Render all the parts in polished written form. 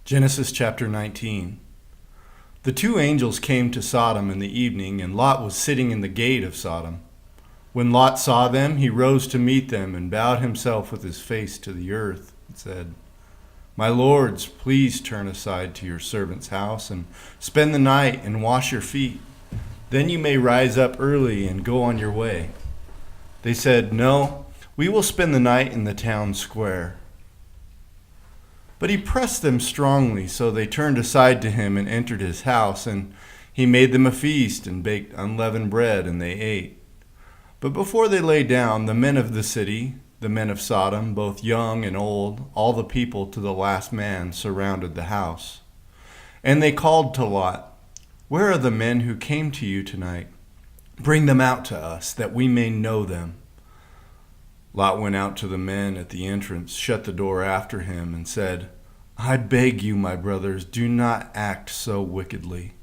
Genesis chapter 19. The two angels came to Sodom in the evening, and Lot was sitting in the gate of Sodom. When Lot saw them, he rose to meet them and bowed himself with his face to the earth and said, "My lords, please turn aside to your servant's house and spend the night and wash your feet. Then you may rise up early and go on your way." They said, "No, we will spend the night in the town square." But he pressed them strongly, so they turned aside to him and entered his house, and he made them a feast and baked unleavened bread, and they ate. But before they lay down, the men of the city, the men of Sodom, both young and old, all the people to the last man, surrounded the house. And they called to Lot, "Where are the men who came to you tonight? Bring them out to us, that we may know them." Lot went out to the men at the entrance, shut the door after him, and said, "I beg you, my brothers, do not act so wickedly.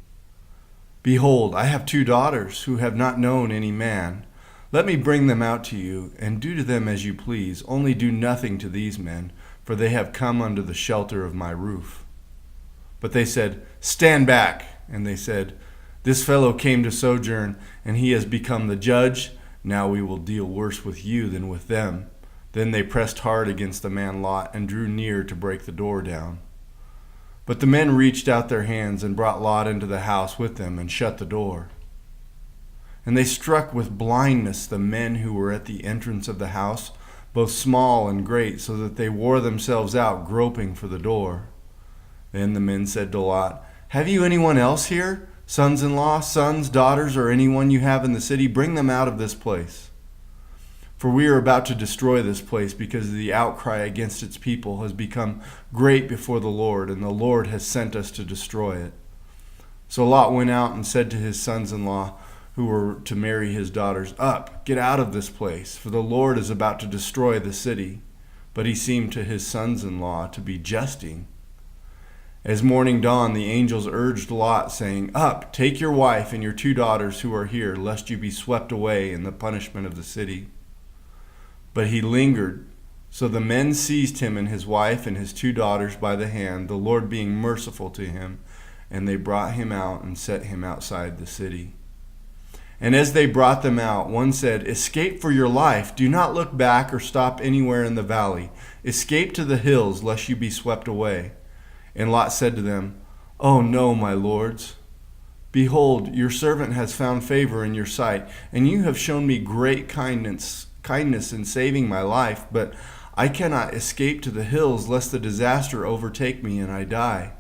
Behold, I have 2 daughters who have not known any man. Let me bring them out to you, and do to them as you please. Only do nothing to these men, for they have come under the shelter of my roof." But they said, "Stand back." And they said, "This fellow came to sojourn, and he has become the judge. Now we will deal worse with you than with them." Then they pressed hard against the man Lot and drew near to break the door down. But the men reached out their hands and brought Lot into the house with them and shut the door. And they struck with blindness the men who were at the entrance of the house, both small and great, so that they wore themselves out groping for the door. Then the men said to Lot, "Have you anyone else here? Sons-in-law, sons, daughters, or anyone you have in the city? Bring them out of this place. For we are about to destroy this place, because the outcry against its people has become great before the Lord, and the Lord has sent us to destroy it." So Lot went out and said to his sons-in-law, who were to marry his daughters, "Up, get out of this place, for the Lord is about to destroy the city." But he seemed to his sons-in-law to be jesting. As morning dawned, the angels urged Lot, saying, "Up, take your wife and your 2 daughters who are here, lest you be swept away in the punishment of the city." But he lingered. So the men seized him and his wife and his 2 daughters by the hand, the Lord being merciful to him, and they brought him out and set him outside the city. And as they brought them out, one said, "Escape for your life. Do not look back or stop anywhere in the valley. Escape to the hills, lest you be swept away." And Lot said to them, "Oh no, my lords. Behold, your servant has found favor in your sight, and you have shown me great kindness in saving my life, but I cannot escape to the hills, lest the disaster overtake me and I die.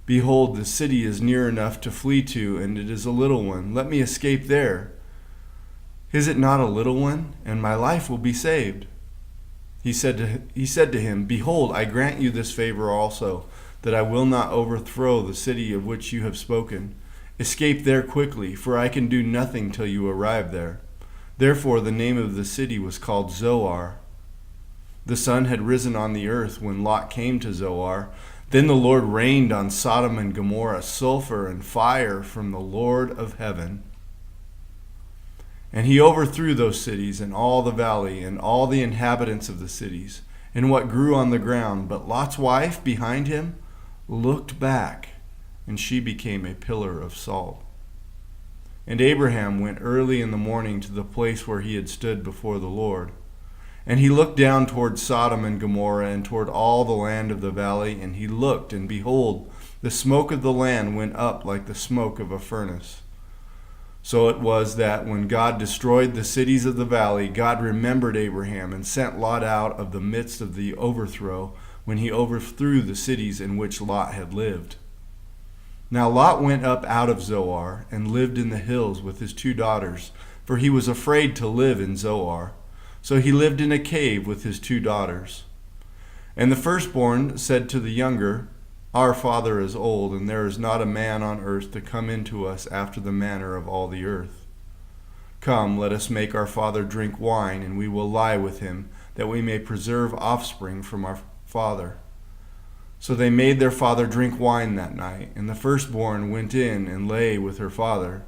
Behold, the city is near enough to flee to, and it is a little one. Let me escape there. Is it not a little one? And my life will be saved." He said to him, "Behold, I grant you this favor also, that I will not overthrow the city of which you have spoken. Escape there quickly, for I can do nothing till you arrive there." Therefore the name of the city was called Zoar. The sun had risen on the earth when Lot came to Zoar. Then the Lord rained on Sodom and Gomorrah sulfur and fire from the Lord of heaven. And he overthrew those cities and all the valley and all the inhabitants of the cities and what grew on the ground. But Lot's wife behind him looked back, and she became a pillar of salt. And Abraham went early in the morning to the place where he had stood before the Lord. And he looked down toward Sodom and Gomorrah and toward all the land of the valley, and he looked, and behold, the smoke of the land went up like the smoke of a furnace. So it was that when God destroyed the cities of the valley, God remembered Abraham and sent Lot out of the midst of the overthrow, when he overthrew the cities in which Lot had lived. Now Lot went up out of Zoar and lived in the hills with his 2 daughters, for he was afraid to live in Zoar. So he lived in a cave with his 2 daughters. And the firstborn said to the younger, "Our father is old, and there is not a man on earth to come into us after the manner of all the earth. Come, let us make our father drink wine, and we will lie with him, that we may preserve offspring from our father." So they made their father drink wine that night, and the firstborn went in and lay with her father.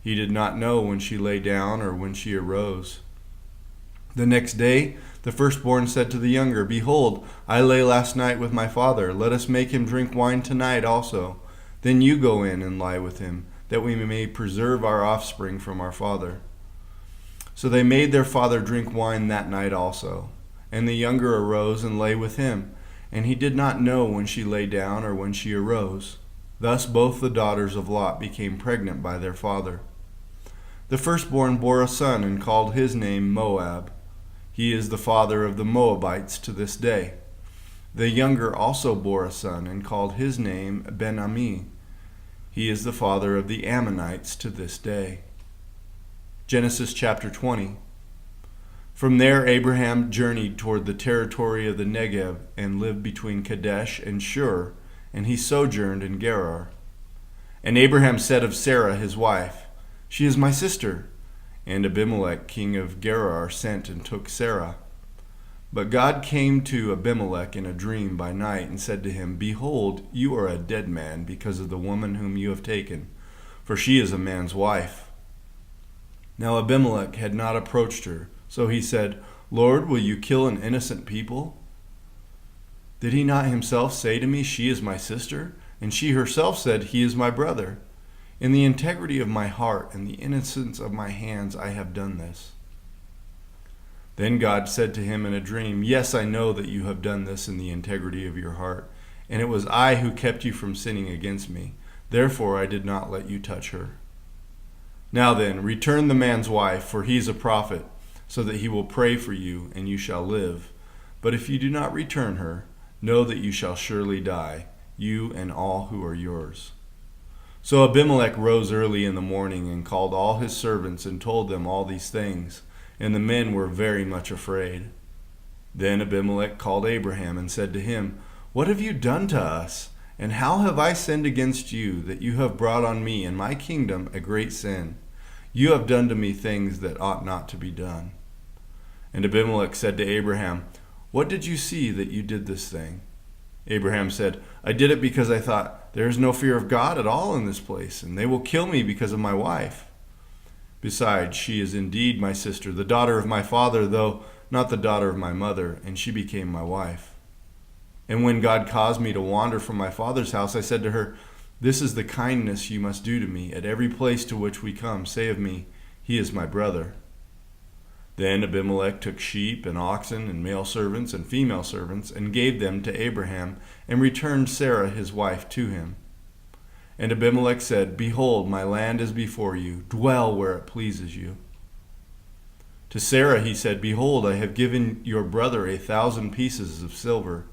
He did not know when she lay down or when she arose. The next day the firstborn said to the younger, Behold, I lay last night with my father. Let us make him drink wine tonight also. Then you go in and lie with him, that we may preserve our offspring from our father. So they made their father drink wine that night also. And the younger arose and lay with him, and he did not know when she lay down or when she arose. Thus both the daughters of Lot became pregnant by their father. The firstborn bore a son and called his name Moab. He is the father of the Moabites to this day. The younger also bore a son and called his name Ben-Ammi. He is the father of the Ammonites to this day. Genesis chapter 20. From there Abraham journeyed toward the territory of the Negev and lived between Kadesh and Shur, and he sojourned in Gerar. And Abraham said of Sarah his wife, She is my sister. And Abimelech king of Gerar sent and took Sarah. But God came to Abimelech in a dream by night and said to him, Behold, you are a dead man because of the woman whom you have taken, for she is a man's wife. Now Abimelech had not approached her, so he said, Lord, will you kill an innocent people? Did he not himself say to me, She is my sister? And she herself said, He is my brother. In the integrity of my heart and the innocence of my hands I have done this. Then God said to him in a dream, Yes, I know that you have done this in the integrity of your heart, and it was I who kept you from sinning against me. Therefore I did not let you touch her. Now then, return the man's wife, for he is a prophet, so that he will pray for you, and you shall live. But if you do not return her, know that you shall surely die, you and all who are yours. So Abimelech rose early in the morning and called all his servants and told them all these things, and the men were very much afraid. Then Abimelech called Abraham and said to him, What have you done to us? And how have I sinned against you, that you have brought on me and my kingdom a great sin? You have done to me things that ought not to be done. And Abimelech said to Abraham, What did you see that you did this thing? Abraham said, I did it because I thought, There is no fear of God at all in this place, and they will kill me because of my wife. Besides, she is indeed my sister, the daughter of my father, though not the daughter of my mother, and she became my wife. And when God caused me to wander from my father's house, I said to her, This is the kindness you must do to me. At every place to which we come, say of me, He is my brother. Then Abimelech took sheep and oxen and male servants and female servants and gave them to Abraham and returned Sarah his wife to him. And Abimelech said, Behold, my land is before you. Dwell where it pleases you. To Sarah he said, Behold, I have given your brother 1,000 pieces of silver.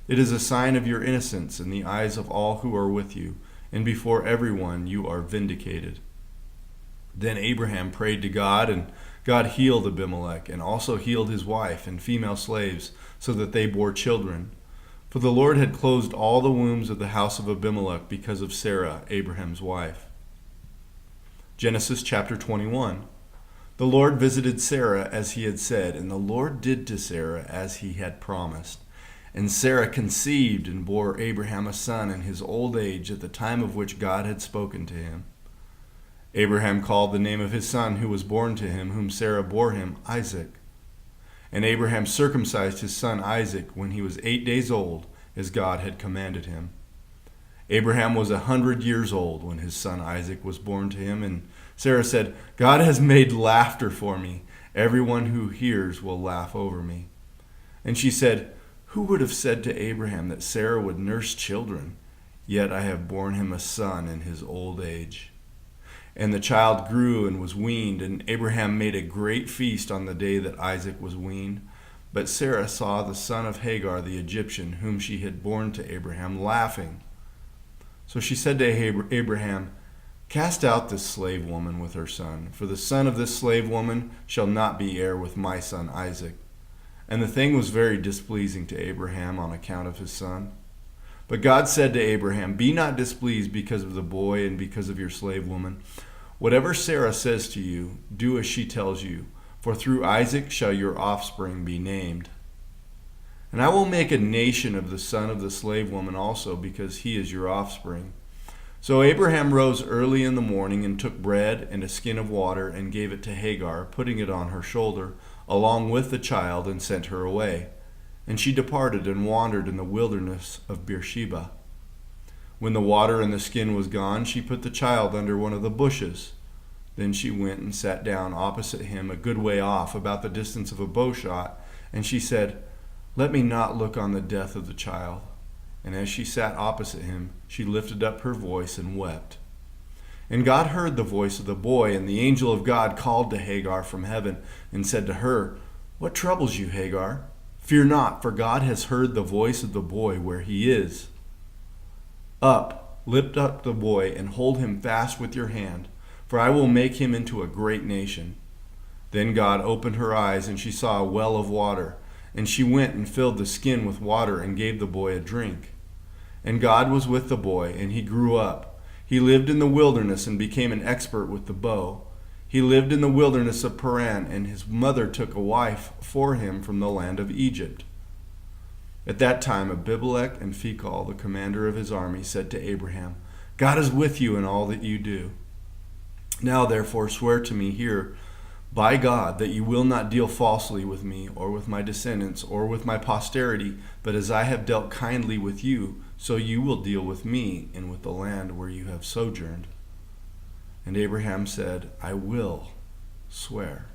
It is a sign of your innocence in the eyes of all who are with you, and before everyone you are vindicated. Then Abraham prayed to God, and God healed Abimelech, and also healed his wife and female slaves, so that they bore children. For the Lord had closed all the wombs of the house of Abimelech because of Sarah, Abraham's wife. Genesis chapter 21. The Lord visited Sarah as he had said, and the Lord did to Sarah as he had promised. And Sarah conceived and bore Abraham a son in his old age at the time of which God had spoken to him. Abraham called the name of his son who was born to him, whom Sarah bore him, Isaac. And Abraham circumcised his son Isaac when he was 8 days old, as God had commanded him. Abraham was 100 years old when his son Isaac was born to him, and Sarah said, God has made laughter for me. Everyone who hears will laugh over me. And she said, Who would have said to Abraham that Sarah would nurse children? Yet I have borne him a son in his old age. And the child grew and was weaned, and Abraham made a great feast on the day that Isaac was weaned. But Sarah saw the son of Hagar the Egyptian, whom she had borne to Abraham, laughing. So she said to Abraham, Cast out this slave woman with her son, for the son of this slave woman shall not be heir with my son Isaac. And the thing was very displeasing to Abraham on account of his son. But God said to Abraham, Be not displeased because of the boy and because of your slave woman. Whatever Sarah says to you, do as she tells you, for through Isaac shall your offspring be named. And I will make a nation of the son of the slave woman also, because he is your offspring. So Abraham rose early in the morning and took bread and a skin of water and gave it to Hagar, putting it on her shoulder, along with the child, and sent her away. And she departed and wandered in the wilderness of Beersheba. When the water in the skin was gone, she put the child under one of the bushes. Then she went and sat down opposite him a good way off, about the distance of a bowshot, and she said, "Let me not look on the death of the child." And as she sat opposite him, she lifted up her voice and wept. And God heard the voice of the boy, and the angel of God called to Hagar from heaven and said to her, "What troubles you, Hagar? Fear not, for God has heard the voice of the boy where he is. Up, lift up the boy, and hold him fast with your hand, for I will make him into a great nation." Then God opened her eyes, and she saw a well of water, and she went and filled the skin with water and gave the boy a drink. And God was with the boy, and he grew up. He lived in the wilderness and became an expert with the bow. He lived in the wilderness of Paran, and his mother took a wife for him from the land of Egypt. At that time Abimelech and Phicol, the commander of his army, said to Abraham, "God is with you in all that you do. Now therefore swear to me here by God that you will not deal falsely with me, or with my descendants, or with my posterity, but as I have dealt kindly with you, so you will deal with me and with the land where you have sojourned." And Abraham said, "I will swear."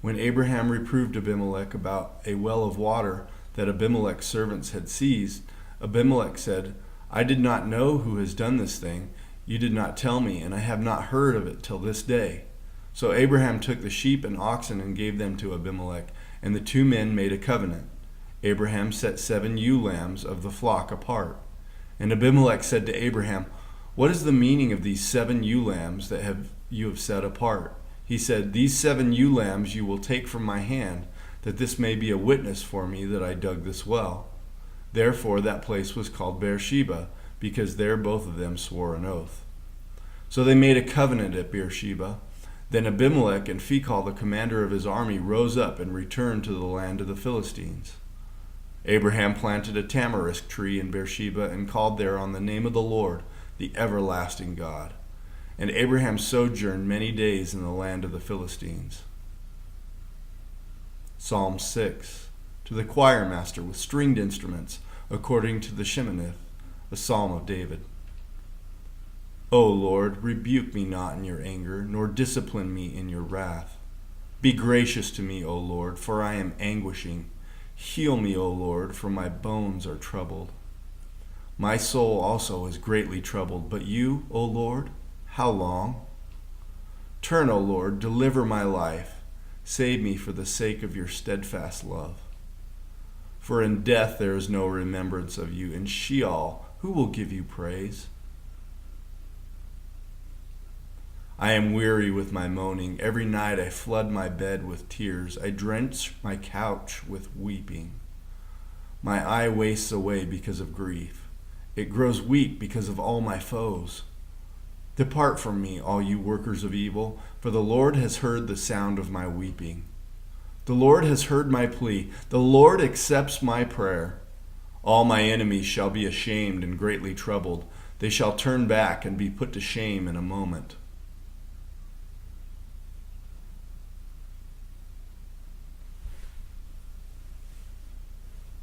When Abraham reproved Abimelech about a well of water that Abimelech's servants had seized, Abimelech said, "I did not know who has done this thing. You did not tell me, and I have not heard of it till this day." So Abraham took the sheep and oxen and gave them to Abimelech, and the two men made a covenant. Abraham set 7 ewe lambs of the flock apart. And Abimelech said to Abraham, "What is the meaning of these 7 ewe lambs that you have set apart?" He said, "These 7 ewe lambs you will take from my hand, that this may be a witness for me that I dug this well." Therefore that place was called Beersheba, because there both of them swore an oath. So they made a covenant at Beersheba. Then Abimelech and Phicol, the commander of his army, rose up and returned to the land of the Philistines. Abraham planted a tamarisk tree in Beersheba and called there on the name of the Lord, the everlasting God. And Abraham sojourned many days in the land of the Philistines. Psalm 6. To the choir master with stringed instruments, according to the Sheminith, a psalm of David. O Lord, rebuke me not in your anger, nor discipline me in your wrath. Be gracious to me, O Lord, for I am anguishing. Heal me, O Lord, for my bones are troubled. My soul also is greatly troubled, but you, O Lord, how long? Turn, O Lord, deliver my life. Save me for the sake of your steadfast love. For in death there is no remembrance of you. In Sheol, who will give you praise? I am weary with my moaning. Every night I flood my bed with tears. I drench my couch with weeping. My eye wastes away because of grief. It grows weak because of all my foes. Depart from me, all you workers of evil, for the Lord has heard the sound of my weeping. The Lord has heard my plea. The Lord accepts my prayer. All my enemies shall be ashamed and greatly troubled. They shall turn back and be put to shame in a moment.